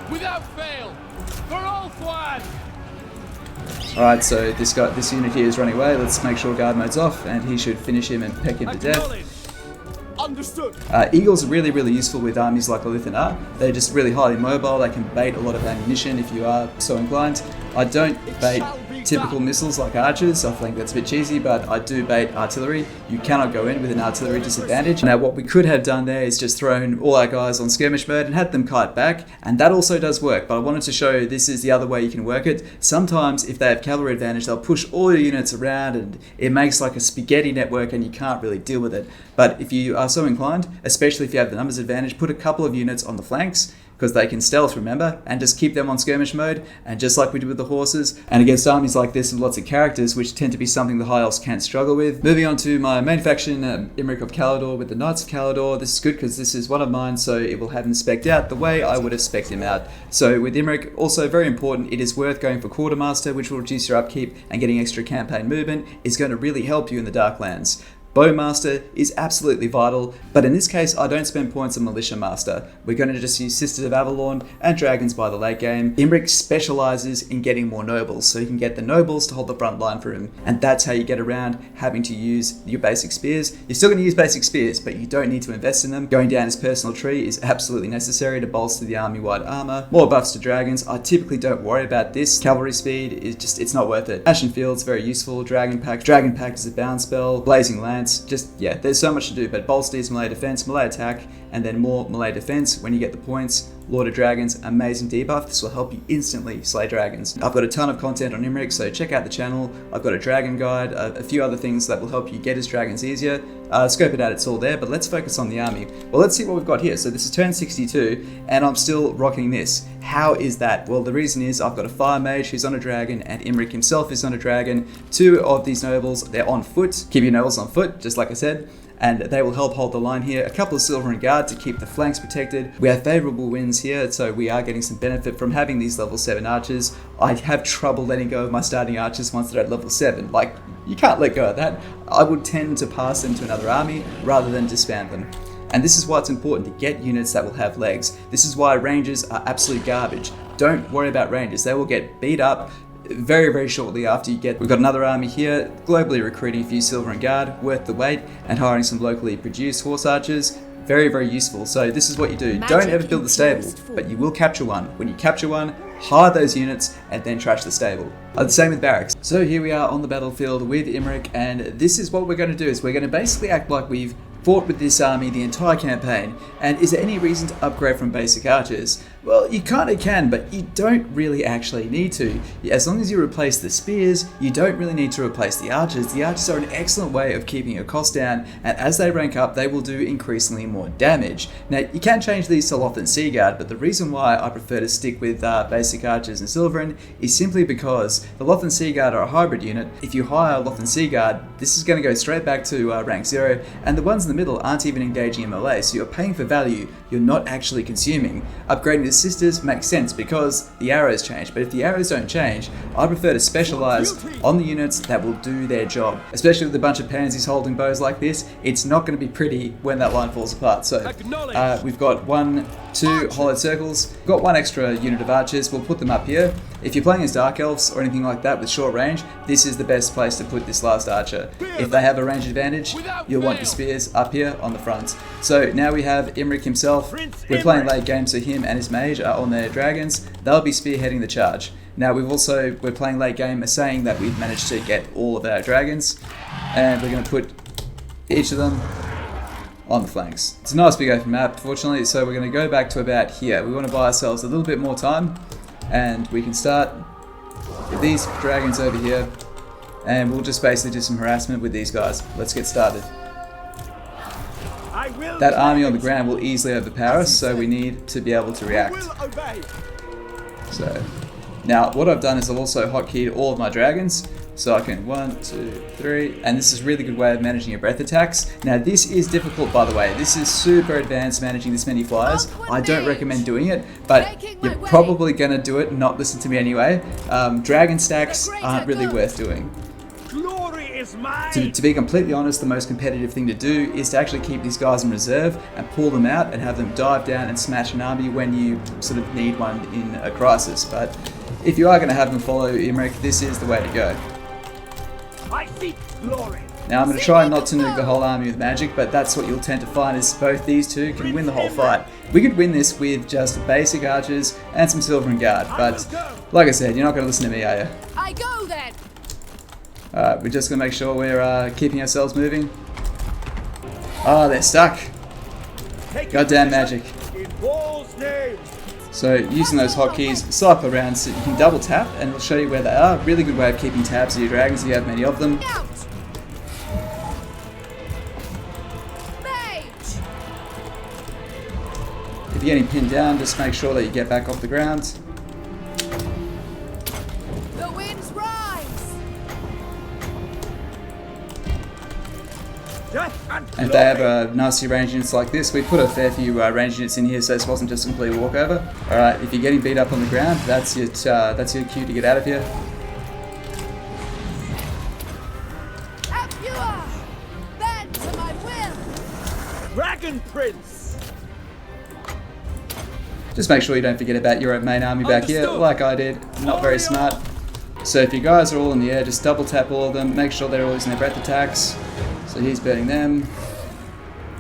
Without fail, for all one. Alright, so this unit here is running away. Let's make sure guard mode's off, and he should finish him and peck him to death. Understood. Eagles are really, really useful with armies like Alith and Anar. They're just really highly mobile. They can bait a lot of ammunition if you are so inclined. I don't bait typical missiles like archers. I think that's a bit cheesy, but I do bait artillery. You cannot go in with an artillery disadvantage. Now, what we could have done there is just thrown all our guys on skirmish mode and had them kite back, and that also does work, but I wanted to show you this is the other way you can work it. Sometimes, if they have cavalry advantage, they'll push all your units around, and it makes like a spaghetti network, and you can't really deal with it. But if you are so inclined, especially if you have the numbers advantage, put a couple of units on the flanks, because they can stealth, remember, and just keep them on skirmish mode, and just like we did with the horses, and against armies like this with lots of characters, which tend to be something the High Elves can't struggle with. Moving on to my main faction, Imrik of Caledor with the Knights of Caledor. This is good because this is one of mine, so it will have him spec'd out the way I would have spec'd him out. So with Imrik, also very important, it is worth going for Quartermaster, which will reduce your upkeep, and getting extra campaign movement is going to really help you in the Darklands. Bowmaster is absolutely vital, but in this case I don't spend points on Militia Master. We're going to just use Sisters of Avalon and Dragons by the late game. Imrik specialises in getting more nobles, so you can get the nobles to hold the front line for him, and that's how you get around having to use your basic spears. You're still going to use basic spears, but you don't need to invest in them. Going down his personal tree is absolutely necessary to bolster the army-wide armour. More buffs to dragons. I typically don't worry about this. Cavalry speed is just, it's not worth it. Ashen Field's very useful. Dragon Pact is a bound spell. Blazing Lance. Just, yeah, there's so much to do, but bolster is melee defense, melee attack, and then more melee defense when you get the points. Lord of Dragons, amazing debuff. This will help you instantly slay dragons. I've got a ton of content on Imrik, so check out the channel. I've got a dragon guide, a few other things that will help you get his dragons easier. Scope it out, it's all there, but let's focus on the army. Well, let's see what we've got here. So this is turn 62, and I'm still rocking this. How is that? Well, the reason is I've got a fire mage who's on a dragon, and Imrik himself is on a dragon. Two of these nobles, they're on foot. Keep your nobles on foot, just like I said, and they will help hold the line here. A couple of silver and guard to keep the flanks protected. We have favourable winds here, so we are getting some benefit from having these level 7 archers. I have trouble letting go of my starting archers once they're at level 7. Like, you can't let go of that. I would tend to pass them to another army rather than disband them. And this is why it's important to get units that will have legs. This is why rangers are absolute garbage. Don't worry about rangers. They will get beat up very, very shortly after you get... We've got another army here, globally recruiting a few silver and guard, worth the wait, and hiring some locally produced horse archers. Very, very useful. So this is what you do. Don't ever build the stable, but you will capture one. When you capture one, hire those units and then trash the stable. The same with barracks. So here we are on the battlefield with Imrik, and this is what we're going to do. Is we're going to basically act like we've fought with this army the entire campaign. And is there any reason to upgrade from basic archers? Well, you kind of can, but you don't really actually need to. As long as you replace the spears, you don't really need to replace the archers. The archers are an excellent way of keeping your cost down, and as they rank up, they will do increasingly more damage. Now, you can change these to Loth and Seaguard, but the reason why I prefer to stick with basic archers and Silverin is simply because the Loth and Seaguard are a hybrid unit. If you hire Loth and Seaguard, this is going to go straight back to rank 0, and the ones in the middle aren't even engaging in melee, so you're paying for value you're not actually consuming. Upgrading the sisters makes sense because the arrows change, but if the arrows don't change, I prefer to specialize on the units that will do their job. Especially with a bunch of pansies holding bows like this, it's not going to be pretty when that line falls apart. So we've got 1, 2 hollowed circles, got 1 extra unit of archers, we'll put them up here. If you're playing as Dark Elves or anything like that with short range, this is the best place to put this last archer. If they have a range advantage, you'll want your spears up here on the front. So now we have Imrik himself. We're playing late game, so him and his mage are on their dragons. They'll be spearheading the charge. Now we're playing late game saying that we've managed to get all of our dragons, and we're going to put each of them on the flanks. It's a nice big open map, fortunately, so we're going to go back to about here. We want to buy ourselves a little bit more time, and we can start with these dragons over here, and we'll just basically do some harassment with these guys. Let's get started. That army on the ground will easily overpower us, so we need to be able to react. So now what I've done is I've also hotkeyed all of my dragons, so I can 1, 2, 3, and this is a really good way of managing your breath attacks. Now this is difficult, by the way. This is super advanced, managing this many flyers. I don't recommend doing it, but you're probably going to do it, not listen to me anyway. Dragon stacks aren't really worth doing. To be completely honest, the most competitive thing to do is to actually keep these guys in reserve and pull them out and have them dive down and smash an army when you sort of need one in a crisis. But if you are going to have them follow Imrik, this is the way to go. Now I'm going to try not to nuke the whole army with magic, but that's what you'll tend to find is both these two can win the whole fight. We could win this with just basic archers and some silver and guard, but like I said, you're not going to listen to me, are you? I go then. We're just going to make sure we're keeping ourselves moving. Oh, they're stuck. Goddamn magic. So using those hotkeys, cycle around so you can double tap and it'll show you where they are. Really good way of keeping tabs of your dragons if you have many of them. If you're getting pinned down, just make sure that you get back off the ground. The winds rise. And if they have nasty range units like this, we put a fair few range units in here so this wasn't just a complete walkover. Alright, if you're getting beat up on the ground, that's your cue to get out of here. Up you are! Bend to my will! Dragon Prince! Just make sure you don't forget about your main army back here, like I did. Not very smart. So if you guys are all in the air, just double tap all of them, make sure they're all using their breath attacks. So he's burning them.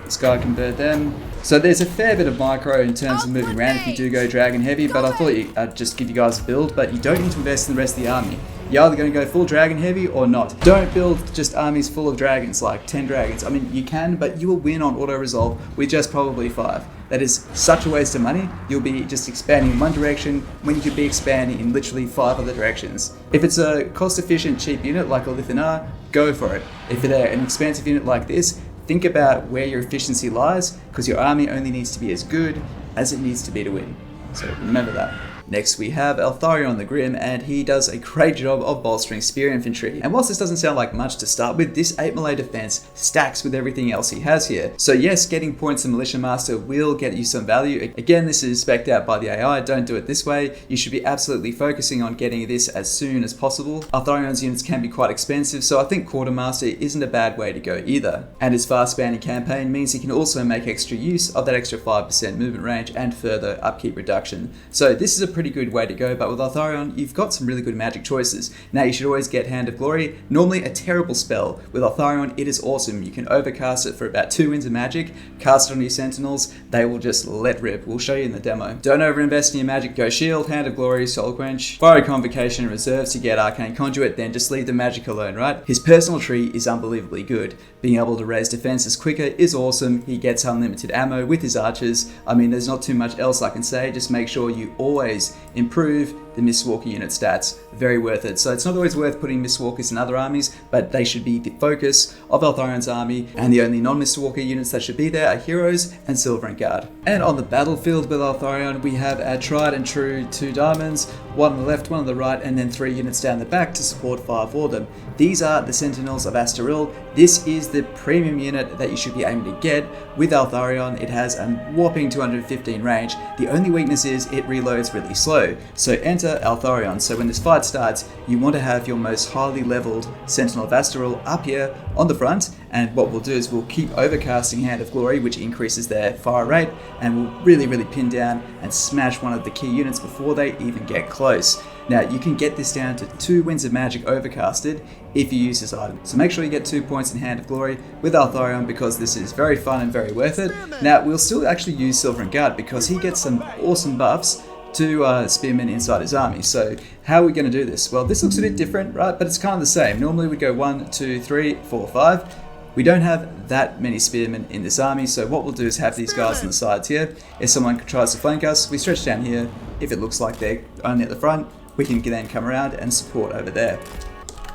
This guy can burn them. So there's a fair bit of micro in terms of moving around if you do go dragon heavy, but I thought I'd just give you guys a build, but you don't need to invest in the rest of the army. You're either going to go full dragon heavy or not. Don't build just armies full of dragons, like 10 dragons. I mean, you can, but you will win on auto-resolve with just probably 5. That is such a waste of money. You'll be just expanding in one direction when you could be expanding in literally 5 other directions. If it's a cost-efficient, cheap unit like Alith and Anar, go for it. If it's an expensive unit like this, think about where your efficiency lies, because your army only needs to be as good as it needs to be to win. So remember that. Next we have Eltharion the Grim, and he does a great job of bolstering spear infantry. And whilst this doesn't sound like much to start with, this 8 melee defense stacks with everything else he has here. So yes, getting points in Militia Master will get you some value. Again, this is spec'd out by the AI, don't do it this way. You should be absolutely focusing on getting this as soon as possible. Eltharion's units can be quite expensive, so I think Quartermaster isn't a bad way to go either. And his fast spanning campaign means he can also make extra use of that extra 5% movement range and further upkeep reduction. So this is a pretty good way to go, but with Eltharion, you've got some really good magic choices. Now, you should always get Hand of Glory, normally a terrible spell. With Eltharion, it is awesome. You can overcast it for about 2 wins of magic, cast it on your sentinels, they will just let rip. We'll show you in the demo. Don't overinvest in your magic, go Shield, Hand of Glory, Soul Quench, Fiery Convocation, and Reserves to get Arcane Conduit, then just leave the magic alone, right? His personal tree is unbelievably good. Being able to raise defenses quicker is awesome. He gets unlimited ammo with his archers. I mean, there's not too much else I can say. Just make sure you always improve the Mystwalker unit stats. Very worth it. So it's not always worth putting Mystwalkers in other armies, but they should be the focus of Eltharion's army, and the only non-Mystwalker units that should be there are Heroes and Silver and Guard. And on the battlefield with Eltharion, we have our tried and true 2 diamonds, 1 on the left, 1 on the right, and then 3 units down the back to support fire for them. These are the Sentinels of Astaril. This is the premium unit that you should be aiming to get with Eltharion. It has a whopping 215 range. The only weakness is it reloads really slow. So enter Eltharion. So when this fight starts, you want to have your most highly leveled Sentinel of Astaril up here on the front, and what we'll do is we'll keep overcasting Hand of Glory, which increases their fire rate, and we'll really pin down and smash one of the key units before they even get close. Now, you can get this down to 2 wins of magic overcasted if you use this item. So make sure you get 2 points in Hand of Glory with Eltharion, because this is very fun and very worth it. Now, we'll still actually use Silver and Guard because he gets some awesome buffs to Spearmen inside his army. So how are we going to do this? Well, this looks a bit different, right? But it's kind of the same. Normally we go 1, 2, 3, 4, 5. We don't have that many Spearmen in this army, so what we'll do is have these guys on the sides here. If someone tries to flank us, we stretch down here. If it looks like they're only at the front, we can then come around and support over there.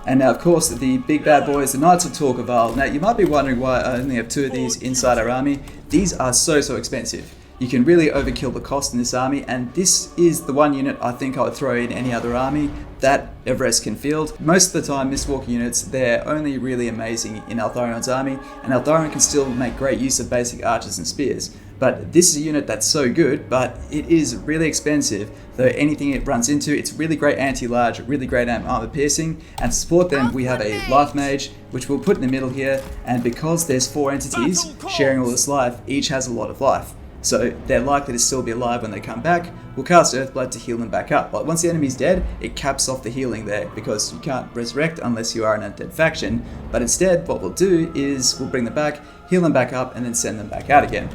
And now, of course, the big bad boys, the Knights of Torqueval. Now, you might be wondering why I only have 2 of these inside our army. These are so expensive. You can really overkill the cost in this army, and this is the one unit I think I would throw in any other army that Everest can field. Most of the time, Mystwalker units, they're only really amazing in Eltharion's army, and Eltharion can still make great use of basic archers and spears. But this is a unit that's so good, but it is really expensive. Though anything it runs into, it's really great anti-large, really great armor piercing. And to support them, we have a life mage, which we'll put in the middle here. And because there's 4 entities sharing all this life, each has a lot of life. So they're likely to still be alive when they come back. We'll cast Earthblood to heal them back up. But once the enemy's dead, it caps off the healing there, because you can't resurrect unless you are an undead faction. But instead, what we'll do is we'll bring them back, heal them back up, and then send them back out again.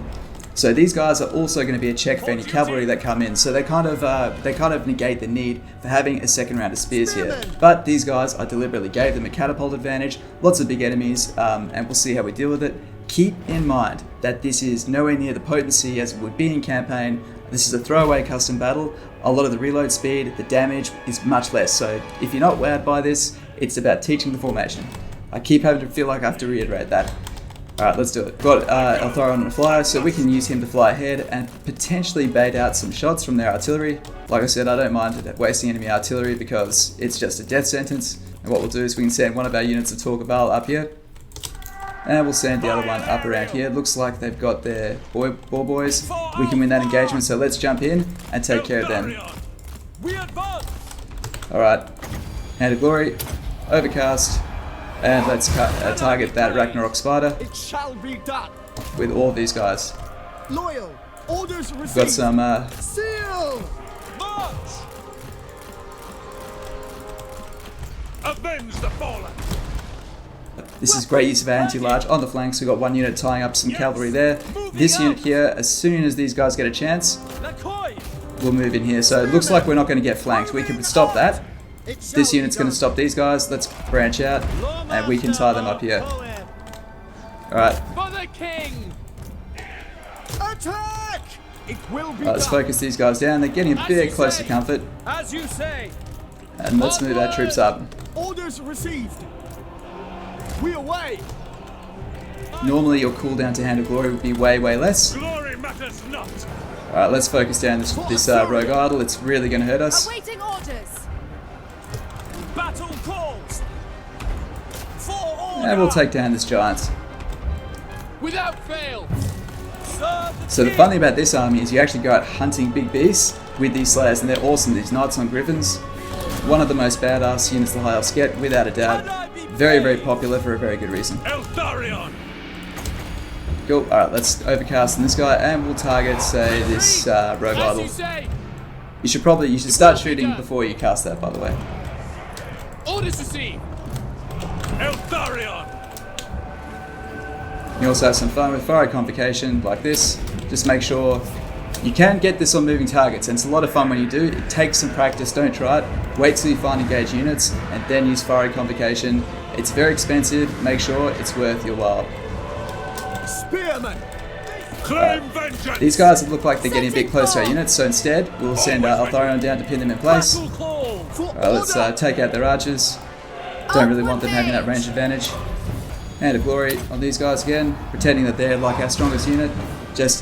So these guys are also going to be a check for any cavalry that come in. So they kind of negate the need for having a second round of spears here. But these guys, I deliberately gave them a catapult advantage. Lots of big enemies, and we'll see how we deal with it. Keep in mind that this is nowhere near the potency as it would be in campaign. This is a throwaway custom battle. A lot of the reload speed, the damage is much less. So if you're not wowed by this, it's about teaching the formation. I keep having to feel like I have to reiterate that. Alright, let's do it. Got Eltharion on a flyer, so we can use him to fly ahead and potentially bait out some shots from their artillery. Like I said, I don't mind wasting enemy artillery because it's just a death sentence. And what we'll do is we can send one of our units of Torqueval up here. And we'll send the other one up around here. Looks like they've got their boys. We can win that engagement, so let's jump in and take care of them. Alright, Hand of Glory, Overcast. And let's target that Ragnarok Spider with all these guys. Loyal. Orders received. Got some Seal. March. Avenge the fallen. This is great use of anti-large on the flanks. We've got 1 unit tying up some cavalry there. This unit here, as soon as these guys get a chance, we'll move in here. So it looks like we're not going to get flanked. We can stop that. This unit's going to stop these guys. Let's branch out, and we can tie them up here. Alright. Attack! It will be Let's focus these guys down. They're getting a bit close to comfort. As you say. And let's move our troops up. Orders received. We away. Normally your cooldown to Hand of Glory would be way less. Glory matters not. Alright, let's focus down this rogue idol. It's really going to hurt us. Awaiting orders. Battle calls. And we'll take down this giant. Without fail. So the fun thing about this army is you actually go out hunting big beasts with these slayers, and they're awesome. These Knights on Griffins, one of the most badass units the High Elves get, without a doubt. Very popular for a very good reason. Eltharion. Cool. Alright, let's overcast on this guy, and we'll target, say, this rogue idol. You should start shooting before you cast that, by the way. Orders received. Eltharion. You also have some fun with fiery convocation like this. Just make sure you can get this on moving targets, and it's a lot of fun when you do. It takes some practice, don't try it. Wait till you find engaged units and then use fiery convocation. It's very expensive, make sure it's worth your while. Spearmen. Claim vengeance. These guys look like they're getting a bit close to our units, so instead we'll send Eltharion down to pin them in place. Alright, let's take out their archers. Don't really want them having that range advantage. Hand of Glory on these guys again, pretending that they're like our strongest unit.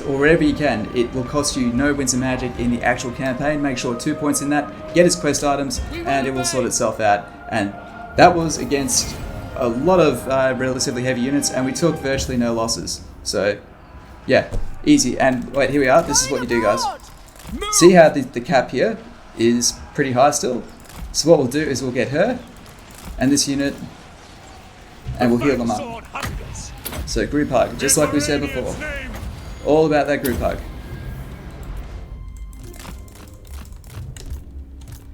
Or wherever you can. It will cost you no wins of magic in the actual campaign. Make sure 2 points in that, get its quest items, and it will sort itself out. And that was against a lot of relatively heavy units, and we took virtually no losses. So, yeah, easy. And wait, here we are. This is what you do, guys. See how the cap here is pretty high still? So what we'll do is we'll get her and this unit, and we'll heal them up. So group hug, just like we said before. All about that group hug.